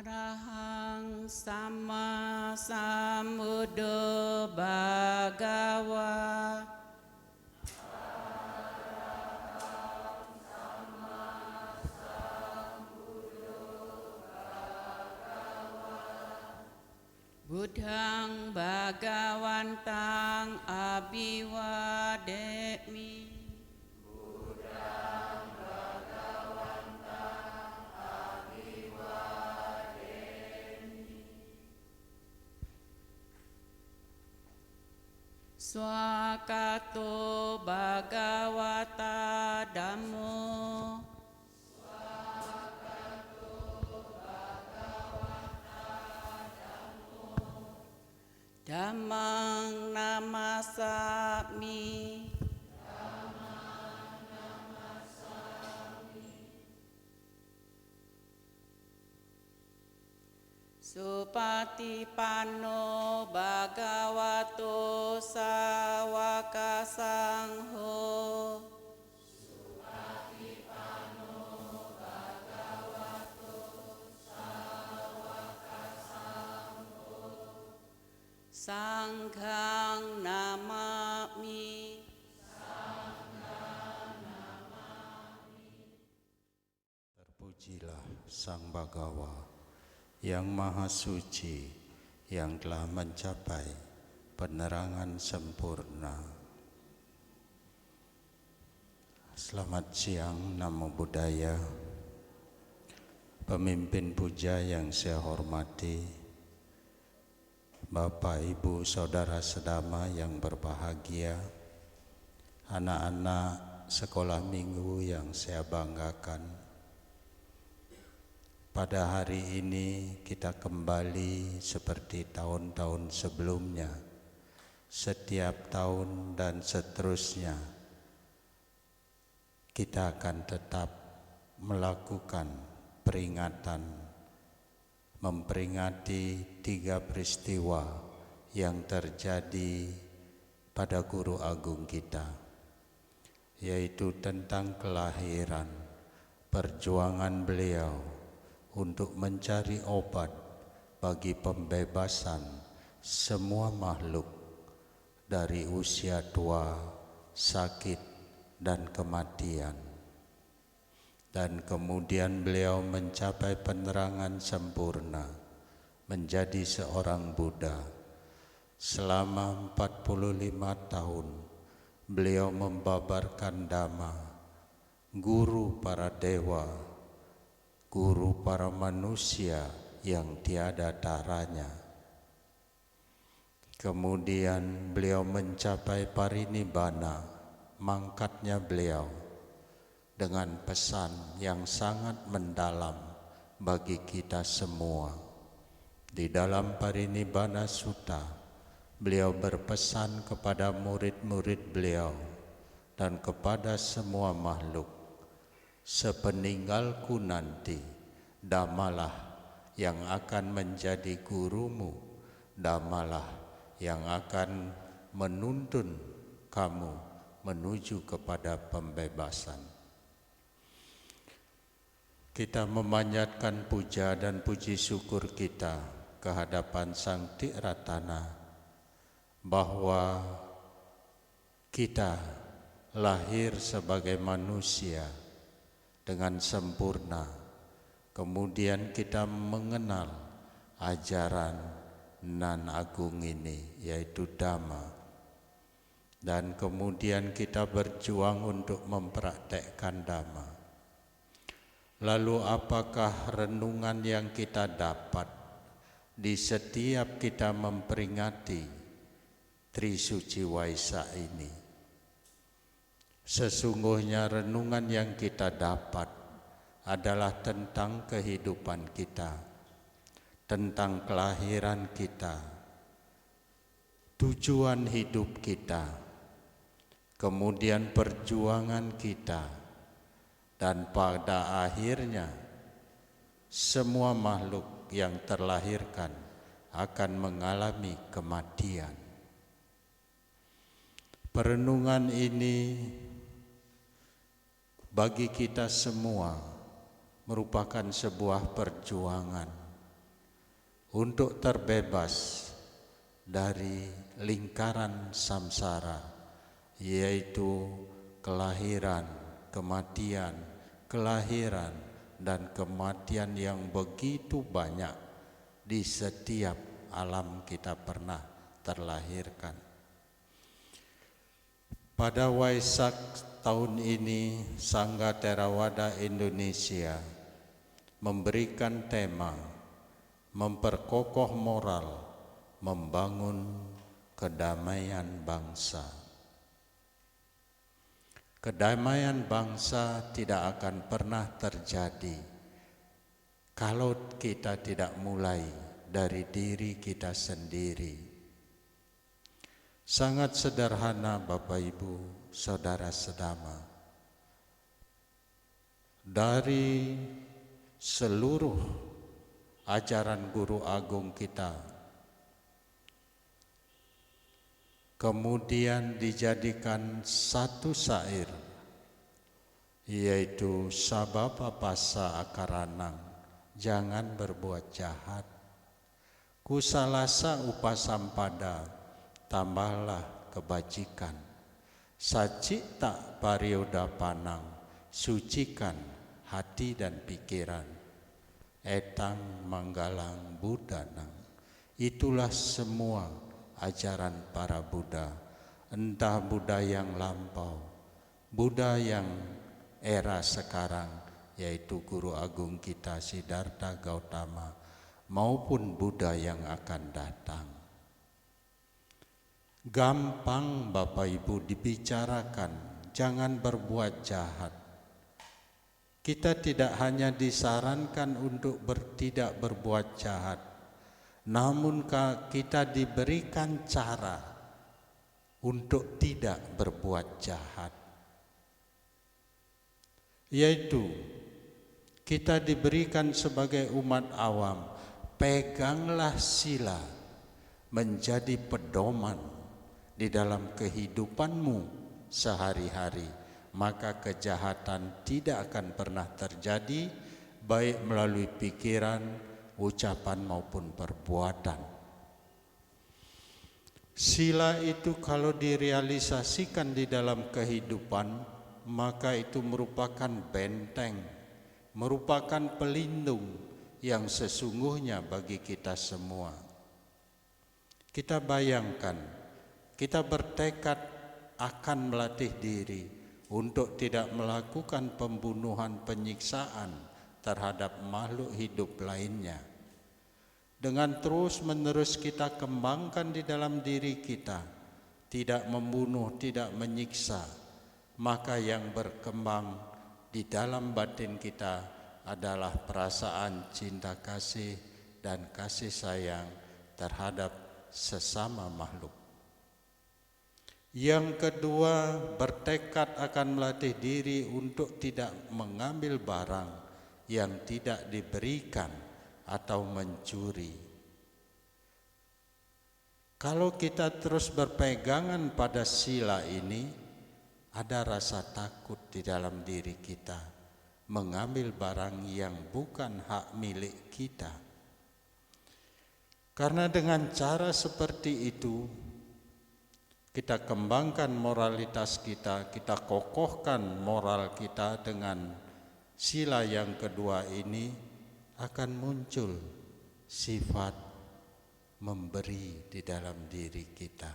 Arahang Sama Sambuddho Bhagawa. Buddhang Bhagawantang Abhiwademi. Buddhang Bhagawantang Abhiwademi. Swakato Bhagawata Dhammo. Dhammang namasami. Dhammang namasami. Supatipanno bhagavato sawaka sangho. Sanghang namami. Terpujilah Sang Bhagawa yang Maha Suci, yang telah mencapai penerangan sempurna. Selamat siang, Namo Buddhaya. Pemimpin puja yang saya hormati, Bapak, Ibu, Saudara Sedama yang berbahagia, anak-anak sekolah minggu yang saya banggakan. Pada hari ini kita kembali seperti tahun-tahun sebelumnya. Setiap tahun dan seterusnya kita akan tetap melakukan peringatan, memperingati 3 peristiwa yang terjadi pada Guru Agung kita, yaitu tentang kelahiran, perjuangan beliau untuk mencari obat bagi pembebasan semua makhluk dari usia tua, sakit, dan kematian. Dan kemudian beliau mencapai penerangan sempurna, menjadi seorang Buddha. Selama 45 tahun beliau membabarkan Dhamma, guru para dewa, guru para manusia yang tiada taranya. Kemudian beliau mencapai parinibbana, mangkatnya beliau, dengan pesan yang sangat mendalam bagi kita semua. Di dalam Parinibbana Sutta, beliau berpesan kepada murid-murid beliau dan kepada semua makhluk, sepeninggalku nanti, Dhammalah yang akan menjadi gurumu, Dhammalah yang akan menuntun kamu menuju kepada pembebasan. Kita memanjatkan puja dan puji syukur kita kehadapan Sang Tiratana bahwa kita lahir sebagai manusia dengan sempurna, kemudian kita mengenal ajaran nan agung ini, yaitu Dhamma, dan kemudian kita berjuang untuk mempraktekkan Dhamma. Lalu apakah renungan yang kita dapat di setiap kita memperingati Trisuci Waisak ini? Sesungguhnya renungan yang kita dapat adalah tentang kehidupan kita, tentang kelahiran kita, tujuan hidup kita, kemudian perjuangan kita, dan pada akhirnya semua makhluk yang terlahirkan akan mengalami kematian. Perenungan ini bagi kita semua merupakan sebuah perjuangan untuk terbebas dari lingkaran samsara, yaitu kelahiran, kematian, kelahiran, dan kematian yang begitu banyak di setiap alam kita pernah terlahirkan. Pada Waisak tahun ini, Sangga Theravada Indonesia memberikan tema memperkokoh moral, membangun kedamaian bangsa. Kedamaian bangsa tidak akan pernah terjadi kalau kita tidak mulai dari diri kita sendiri. Sangat sederhana Bapak Ibu, Saudara Sedama. Dari seluruh ajaran Guru Agung kita, kemudian dijadikan satu syair, yaitu Sababa Pasa Akaranang, jangan berbuat jahat. Kusalasa upasampada, tambahlah kebajikan. Sacita parioda panang, sucikan hati dan pikiran. Etang manggalang budanang, itulah semua ajaran para Buddha, entah Buddha yang lampau, Buddha yang era sekarang, yaitu Guru Agung kita Siddhartha Gautama, maupun Buddha yang akan datang. Gampang Bapak Ibu dibicarakan, jangan berbuat jahat. Kita tidak hanya disarankan untuk tidak berbuat jahat, namun kita diberikan cara untuk tidak berbuat jahat. Yaitu kita diberikan sebagai umat awam, peganglah sila menjadi pedoman di dalam kehidupanmu sehari-hari, maka kejahatan tidak akan pernah terjadi, baik melalui pikiran, ucapan maupun perbuatan. Sila itu kalau direalisasikan di dalam kehidupan, maka itu merupakan benteng, merupakan pelindung yang sesungguhnya bagi kita semua. Kita bayangkan, kita bertekad akan melatih diri untuk tidak melakukan pembunuhan, penyiksaan terhadap makhluk hidup lainnya. Dengan terus-menerus kita kembangkan di dalam diri kita, tidak membunuh, tidak menyiksa, maka yang berkembang di dalam batin kita adalah perasaan cinta kasih dan kasih sayang terhadap sesama makhluk. Yang kedua, bertekad akan melatih diri untuk tidak mengambil barang yang tidak diberikan atau mencuri. Kalau kita terus berpegangan pada sila ini, ada rasa takut di dalam diri kita mengambil barang yang bukan hak milik kita. Karena dengan cara seperti itu, kita kembangkan moralitas kita, kita kokohkan moral kita dengan sila yang kedua ini, akan muncul sifat memberi di dalam diri kita.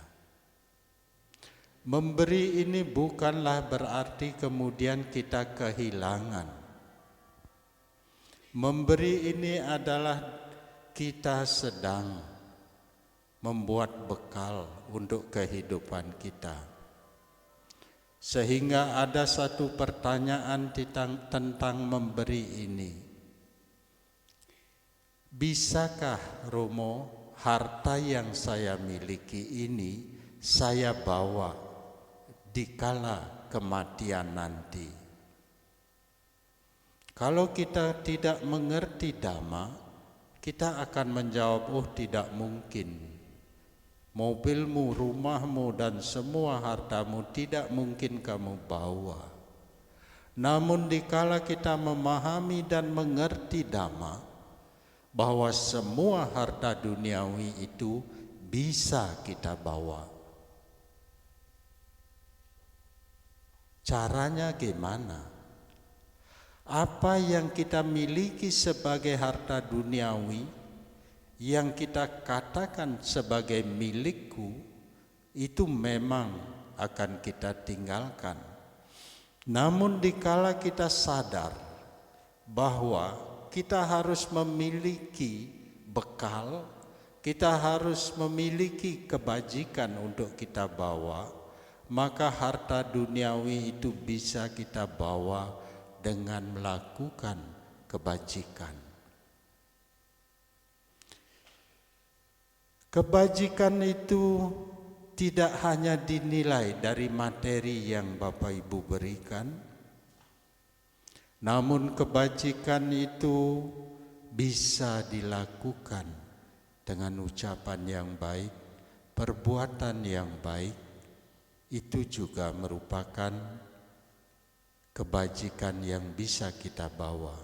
Memberi ini bukanlah berarti kemudian kita kehilangan. Memberi ini adalah kita sedang membuat bekal untuk kehidupan kita. Sehingga ada satu pertanyaan tentang memberi ini. Bisakah Romo, harta yang saya miliki ini saya bawa dikala kematian nanti? Kalau kita tidak mengerti Dhamma, kita akan menjawab, oh tidak mungkin. Mobilmu, rumahmu, dan semua hartamu tidak mungkin kamu bawa. Namun dikala kita memahami dan mengerti Dhamma, bahwa semua harta duniawi itu bisa kita bawa. Caranya gimana? Apa yang kita miliki sebagai harta duniawi, yang kita katakan sebagai milikku, itu memang akan kita tinggalkan. Namun dikala kita sadar bahwa kita harus memiliki bekal, kita harus memiliki kebajikan untuk kita bawa, maka harta duniawi itu bisa kita bawa dengan melakukan kebajikan. Kebajikan itu tidak hanya dinilai dari materi yang Bapak Ibu berikan, namun kebajikan itu bisa dilakukan dengan ucapan yang baik, perbuatan yang baik. Itu juga merupakan kebajikan yang bisa kita bawa.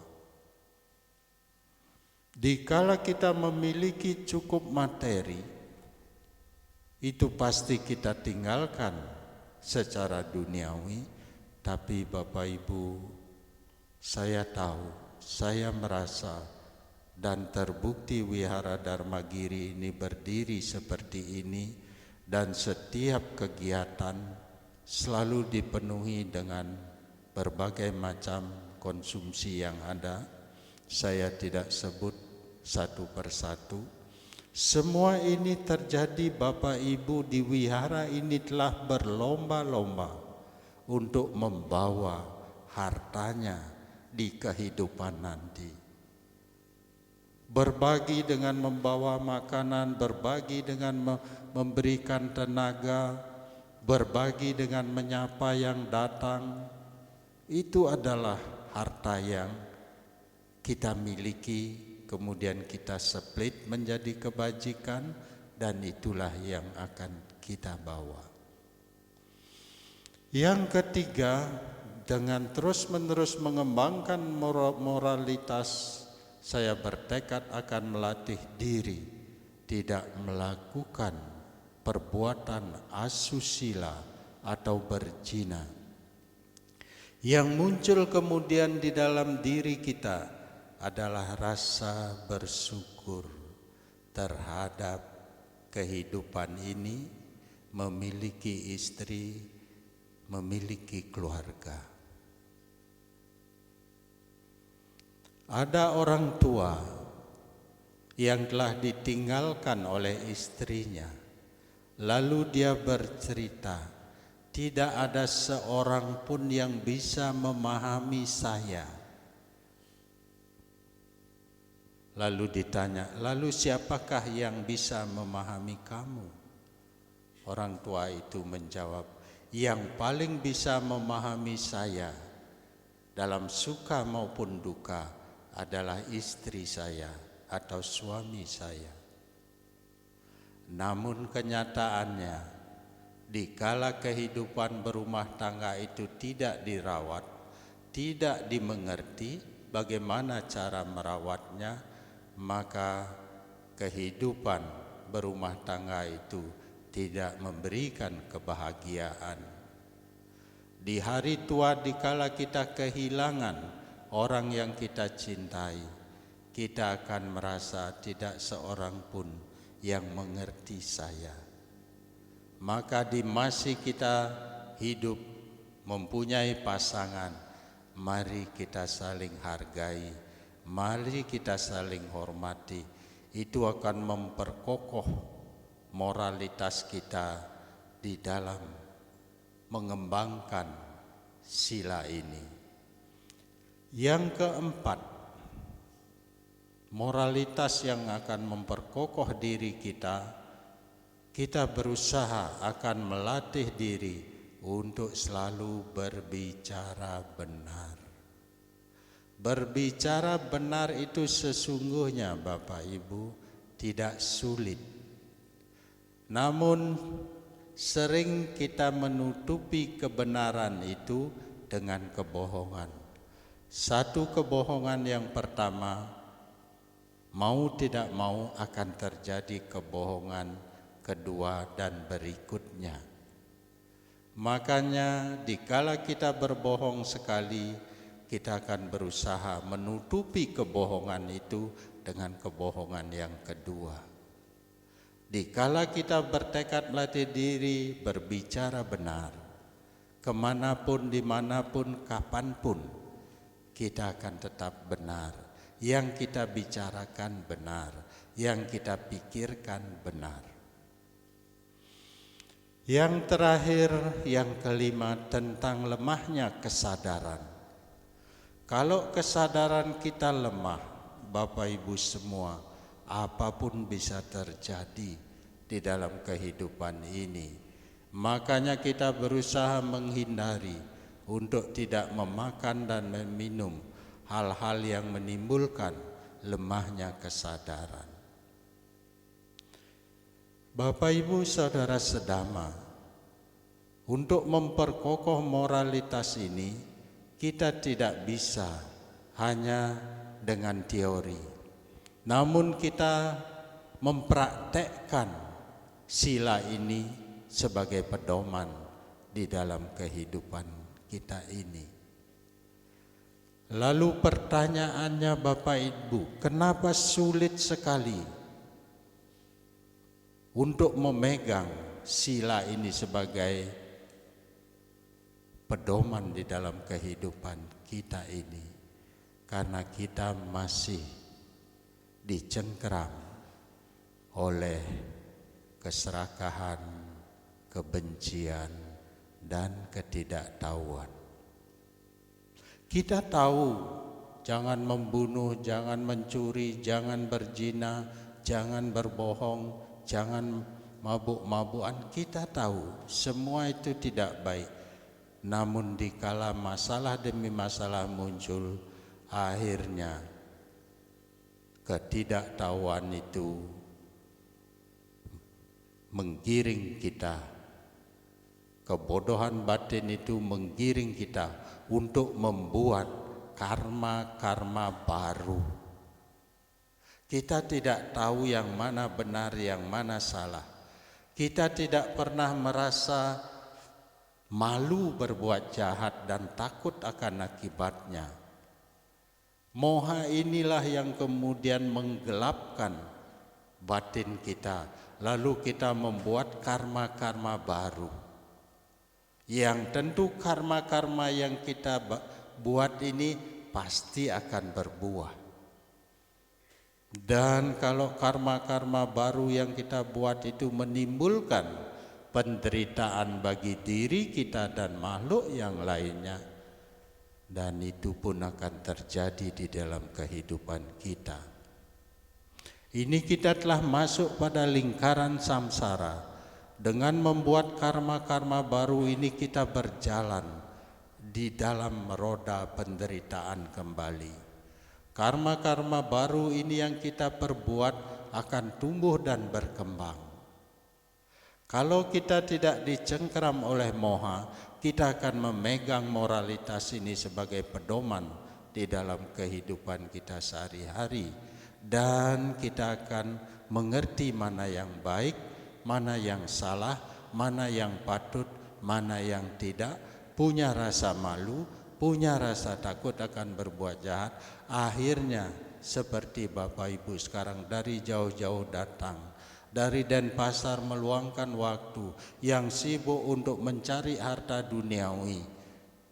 Dikala kita memiliki cukup materi, itu pasti kita tinggalkan secara duniawi. Tapi Bapak Ibu, saya tahu, saya merasa dan terbukti Wihara Dharma Giri ini berdiri seperti ini, dan setiap kegiatan selalu dipenuhi dengan berbagai macam konsumsi yang ada. Saya tidak sebut satu persatu. Semua ini terjadi Bapak Ibu di wihara ini telah berlomba-lomba untuk membawa hartanya di kehidupan nanti. Berbagi dengan membawa makanan, berbagi dengan memberikan tenaga, berbagi dengan menyapa yang datang. Itu adalah harta yang kita miliki, kemudian kita split menjadi kebajikan, dan itulah yang akan kita bawa. Yang ketiga, dengan terus-menerus mengembangkan moralitas, saya bertekad akan melatih diri tidak melakukan perbuatan asusila atau berzina. Yang muncul kemudian di dalam diri kita adalah rasa bersyukur terhadap kehidupan ini, memiliki istri, memiliki keluarga. Ada orang tua yang telah ditinggalkan oleh istrinya, lalu dia bercerita, tidak ada seorang pun yang bisa memahami saya. Lalu ditanya, lalu siapakah yang bisa memahami kamu? Orang tua itu menjawab, yang paling bisa memahami saya dalam suka maupun duka adalah istri saya atau suami saya. Namun kenyataannya, dikala kehidupan berumah tangga itu tidak dirawat, tidak dimengerti bagaimana cara merawatnya, maka kehidupan berumah tangga itu tidak memberikan kebahagiaan. Di hari tua, dikala kita kehilangan orang yang kita cintai, kita akan merasa tidak seorang pun yang mengerti saya. Maka di masa kita hidup mempunyai pasangan, mari kita saling hargai, mari kita saling hormati. Itu akan memperkokoh moralitas kita di dalam mengembangkan sila ini. Yang keempat, moralitas yang akan memperkokoh diri kita, kita berusaha akan melatih diri untuk selalu berbicara benar. Berbicara benar itu sesungguhnya Bapak Ibu tidak sulit. Namun sering kita menutupi kebenaran itu dengan kebohongan. Satu kebohongan yang pertama, mau tidak mau akan terjadi kebohongan kedua dan berikutnya. Makanya dikala kita berbohong sekali, kita akan berusaha menutupi kebohongan itu dengan kebohongan yang kedua. Dikala kita bertekad melatih diri berbicara benar, kemanapun, dimanapun, kapanpun, kita akan tetap benar. Yang kita bicarakan benar, yang kita pikirkan benar. Yang terakhir, yang kelima, tentang lemahnya kesadaran. Kalau kesadaran kita lemah, Bapak Ibu semua, apapun bisa terjadi di dalam kehidupan ini. Makanya kita berusaha menghindari untuk tidak memakan dan meminum hal-hal yang menimbulkan lemahnya kesadaran. Bapak Ibu Saudara sedama, untuk memperkokoh moralitas ini kita tidak bisa hanya dengan teori, namun kita mempraktekkan sila ini sebagai pedoman di dalam kehidupan kita ini. Lalu pertanyaannya Bapak Ibu, kenapa sulit sekali untuk memegang sila ini sebagai pedoman di dalam kehidupan kita ini? Karena kita masih dicengkeram oleh keserakahan, kebencian, dan ketidaktahuan. Kita tahu jangan membunuh, jangan mencuri, jangan berzina, jangan berbohong, jangan mabuk-mabukan. Kita tahu semua itu tidak baik. Namun dikala masalah demi masalah muncul, akhirnya ketidaktahuan itu menggiring kita. Kebodohan batin itu menggiring kita untuk membuat karma-karma baru. Kita tidak tahu yang mana benar, yang mana salah. Kita tidak pernah merasa malu berbuat jahat dan takut akan akibatnya. Moha inilah yang kemudian menggelapkan batin kita, lalu kita membuat karma-karma baru. Yang tentu karma-karma yang kita buat ini pasti akan berbuah. Dan kalau karma-karma baru yang kita buat itu menimbulkan penderitaan bagi diri kita dan makhluk yang lainnya, dan itu pun akan terjadi di dalam kehidupan kita. Ini kita telah masuk pada lingkaran samsara. Dengan membuat karma-karma baru ini kita berjalan di dalam roda penderitaan kembali. Karma-karma baru ini yang kita perbuat akan tumbuh dan berkembang. Kalau kita tidak dicengkeram oleh moha, kita akan memegang moralitas ini sebagai pedoman di dalam kehidupan kita sehari-hari. Dan kita akan mengerti mana yang baik, mana yang salah, mana yang patut, mana yang tidak, punya rasa malu, punya rasa takut akan berbuat jahat. Akhirnya seperti Bapak Ibu sekarang dari jauh-jauh datang, dari Denpasar meluangkan waktu yang sibuk untuk mencari harta duniawi,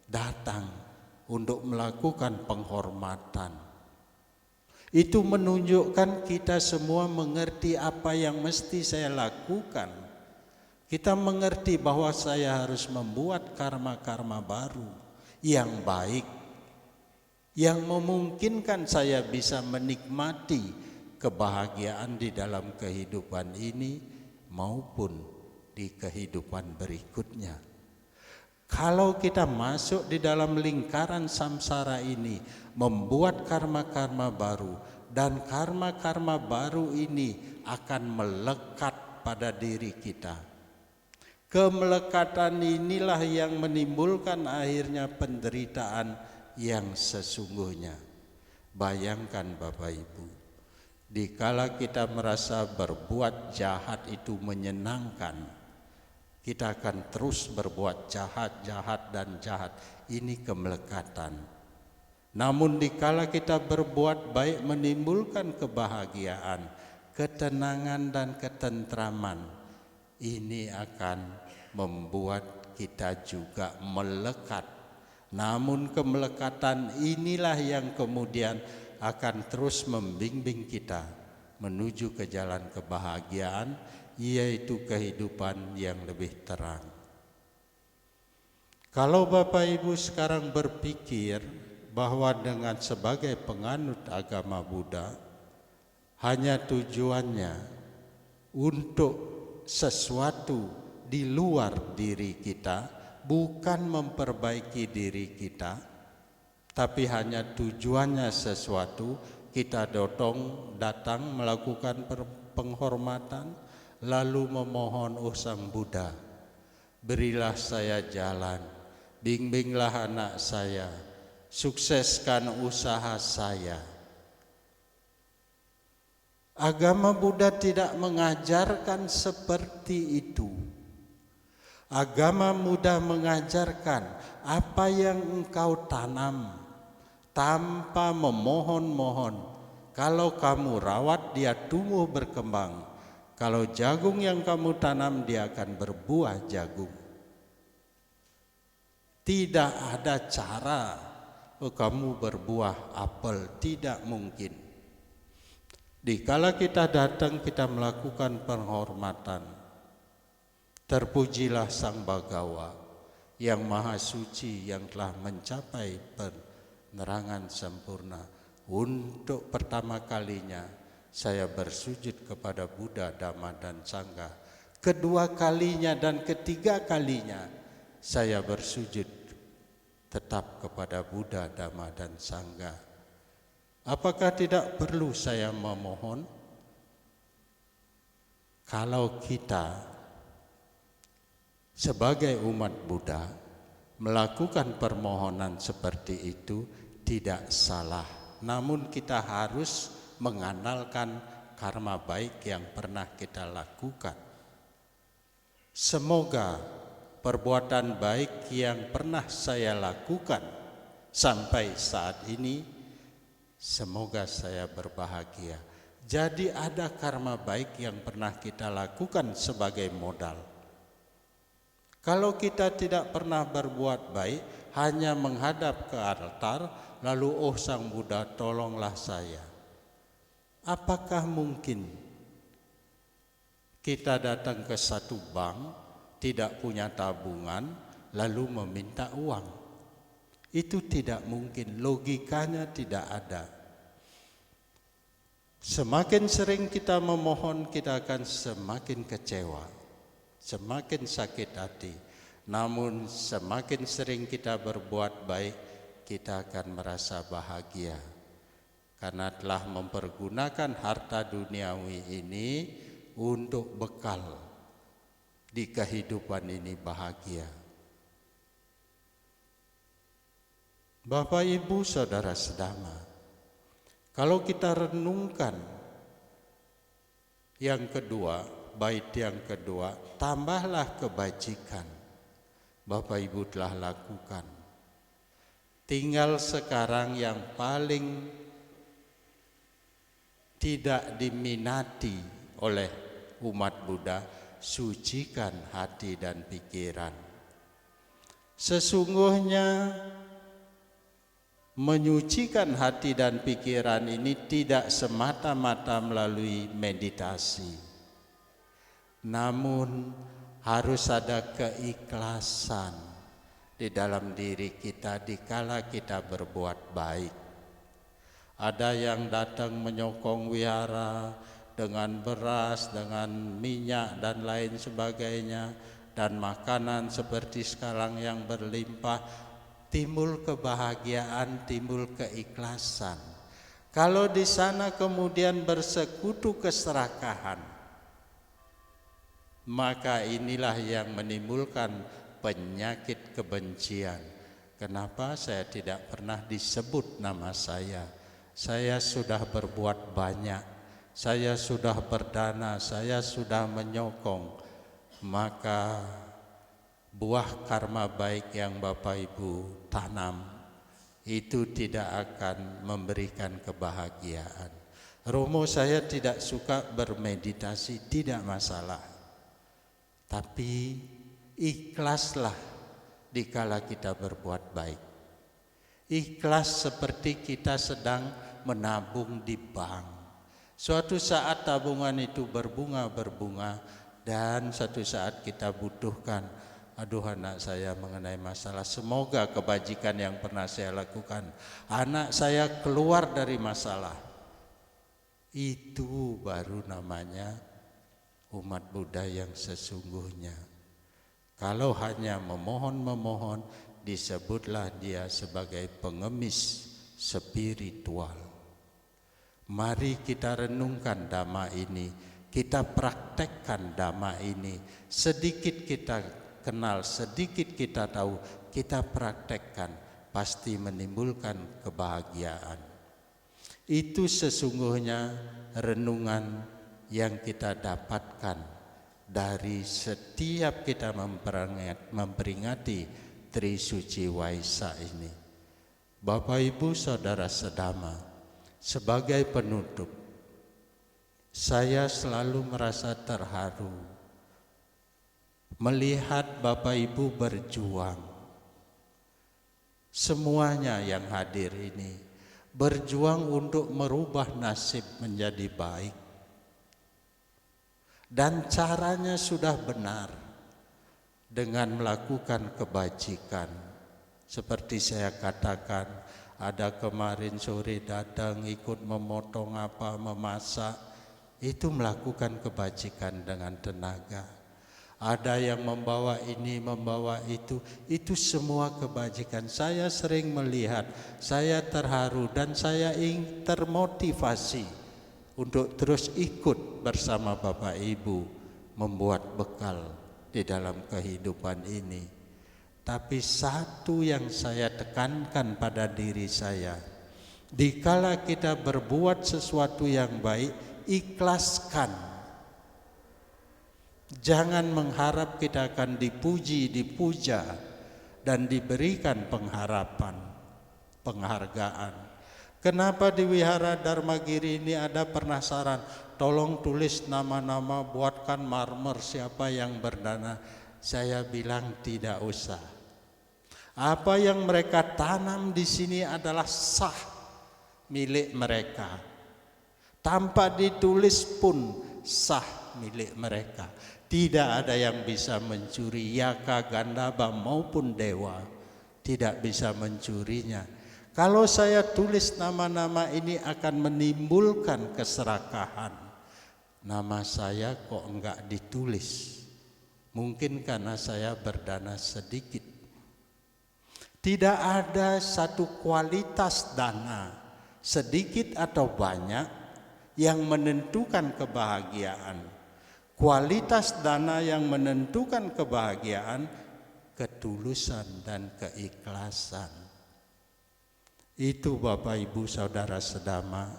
datang untuk melakukan penghormatan. Itu menunjukkan kita semua mengerti apa yang mesti saya lakukan. Kita mengerti bahwa saya harus membuat karma-karma baru yang baik, yang memungkinkan saya bisa menikmati kebahagiaan di dalam kehidupan ini maupun di kehidupan berikutnya. Kalau kita masuk di dalam lingkaran samsara ini, membuat karma-karma baru, dan karma-karma baru ini akan melekat pada diri kita. Kemelekatan inilah yang menimbulkan akhirnya penderitaan yang sesungguhnya. Bayangkan Bapak Ibu, Dikala kita merasa berbuat jahat itu menyenangkan, kita akan terus berbuat jahat, dan jahat. Ini kemelekatan. Namun dikala kita berbuat baik menimbulkan kebahagiaan, ketenangan dan ketentraman, ini akan membuat kita juga melekat. Namun kemelekatan inilah yang kemudian akan terus membimbing kita menuju ke jalan kebahagiaan, yaitu kehidupan yang lebih terang. Kalau Bapak Ibu sekarang berpikir bahwa dengan sebagai penganut agama Buddha, hanya tujuannya untuk sesuatu di luar diri kita, bukan memperbaiki diri kita, tapi hanya tujuannya sesuatu, kita datang melakukan penghormatan, lalu memohon, "Oh Sang Buddha, berilah saya jalan, bimbinglah anak saya, sukseskan usaha saya." Agama Buddha tidak mengajarkan seperti itu. Agama Buddha mengajarkan apa yang engkau tanam tanpa memohon-mohon. Kalau kamu rawat, dia tumbuh berkembang. Kalau jagung yang kamu tanam, dia akan berbuah jagung. Tidak ada cara kamu berbuah apel, tidak mungkin. Dikala kita datang, kita melakukan penghormatan. Terpujilah Sang Bhagawa yang Maha Suci, yang telah mencapai penerangan sempurna. Untuk pertama kalinya saya bersujud kepada Buddha, Dhamma dan Sangha. Kedua kalinya dan ketiga kalinya saya bersujud tetap kepada Buddha, Dhamma dan Sangha. Apakah tidak perlu saya memohon? Kalau kita sebagai umat Buddha melakukan permohonan seperti itu tidak salah. Namun kita harus mengandalkan karma baik yang pernah kita lakukan. Semoga perbuatan baik yang pernah saya lakukan sampai saat ini, semoga saya berbahagia. Jadi ada karma baik yang pernah kita lakukan sebagai modal. Kalau kita tidak pernah berbuat baik, hanya menghadap ke altar, lalu "Oh Sang Buddha, tolonglah saya." Apakah mungkin kita datang ke satu bank, tidak punya tabungan, lalu meminta uang? Itu tidak mungkin, logikanya tidak ada. Semakin sering kita memohon, kita akan semakin kecewa, semakin sakit hati. Namun semakin sering kita berbuat baik, kita akan merasa bahagia. Karena telah mempergunakan harta duniawi ini untuk bekal di kehidupan ini bahagia. Bapak, Ibu, Saudara sedama, kalau kita renungkan yang kedua, bait yang kedua, tambahlah kebajikan. Bapak Ibu telah lakukan. Tinggal sekarang yang paling tidak diminati oleh umat Buddha, sucikan hati dan pikiran. Sesungguhnya menyucikan hati dan pikiran ini tidak semata-mata melalui meditasi, namun harus ada keikhlasan di dalam diri kita dikala kita berbuat baik. Ada yang datang menyokong wihara dengan beras, dengan minyak dan lain sebagainya, dan makanan seperti sekarang yang berlimpah. Timbul kebahagiaan, timbul keikhlasan. Kalau di sana kemudian bersekutu keserakahan, maka inilah yang menimbulkan penyakit kebencian. Kenapa saya tidak pernah disebut nama saya? Saya sudah berbuat banyak. saya sudah berdana, saya sudah menyokong, maka buah karma baik yang Bapak Ibu tanam itu tidak akan memberikan kebahagiaan. Romo, saya tidak suka bermeditasi, tidak masalah. Tapi ikhlaslah dikala kita berbuat baik. Ikhlas seperti kita sedang menabung di bank. Suatu saat tabungan itu berbunga dan suatu saat kita butuhkan, aduh anak saya mengenai masalah, semoga kebajikan yang pernah saya lakukan, anak saya keluar dari masalah. Itu baru namanya umat Buddha yang sesungguhnya. Kalau hanya memohon, disebutlah dia sebagai pengemis spiritual. Mari kita renungkan dhamma ini, kita praktekkan dhamma ini. Sedikit kita kenal, sedikit kita tahu, kita praktekkan, pasti menimbulkan kebahagiaan. Itu sesungguhnya renungan yang kita dapatkan dari setiap kita memperingati Trisuci Waisak ini. Bapak Ibu Saudara Sedama, sebagai penutup, saya selalu merasa terharu melihat Bapak Ibu berjuang. Semuanya yang hadir ini berjuang untuk merubah nasib menjadi baik. Dan caranya sudah benar, dengan melakukan kebajikan. Seperti saya katakan, ada kemarin sore datang ikut memotong memasak, itu melakukan kebajikan dengan tenaga. Ada yang membawa ini, membawa itu semua kebajikan. Saya sering melihat, saya terharu dan saya ingin termotivasi untuk terus ikut bersama Bapak Ibu membuat bekal di dalam kehidupan ini. Tapi satu yang saya tekankan pada diri saya, dikala kita berbuat sesuatu yang baik, ikhlaskan. Jangan mengharap kita akan dipuji, dipuja, dan diberikan penghargaan. Kenapa di Wihara Dharmagiri ini ada penasaran? Tolong tulis nama-nama, buatkan marmer siapa yang berdana. Saya bilang tidak usah. Apa yang mereka tanam di sini adalah sah milik mereka. Tanpa ditulis pun sah milik mereka. Tidak ada yang bisa mencuri, yaka, gandhaba maupun dewa tidak bisa mencurinya. Kalau saya tulis nama-nama ini akan menimbulkan keserakahan. Nama saya kok enggak ditulis? Mungkin karena saya berdana sedikit. Tidak ada satu kualitas dana, sedikit atau banyak, yang menentukan kebahagiaan. Kualitas dana yang menentukan kebahagiaan, ketulusan dan keikhlasan. Itu Bapak Ibu Saudara Sedama,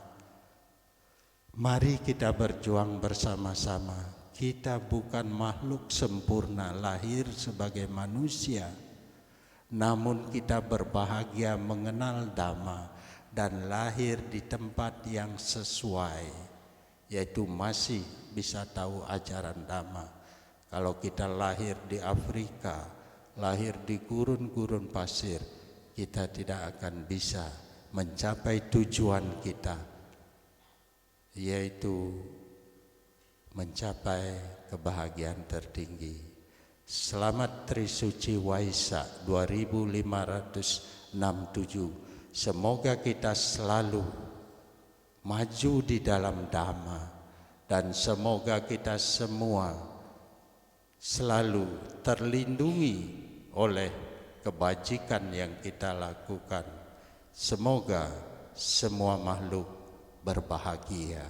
mari kita berjuang bersama-sama. Kita bukan makhluk sempurna lahir sebagai manusia, namun kita berbahagia mengenal Dhamma dan lahir di tempat yang sesuai, yaitu masih bisa tahu ajaran Dhamma. Kalau kita lahir di Afrika, lahir di gurun-gurun pasir, kita tidak akan bisa mencapai tujuan kita, yaitu mencapai kebahagiaan tertinggi. Selamat Trisuci Waisak 2567. Semoga kita selalu maju di dalam Dhamma dan semoga kita semua selalu terlindungi oleh kebajikan yang kita lakukan. Semoga semua makhluk berbahagia.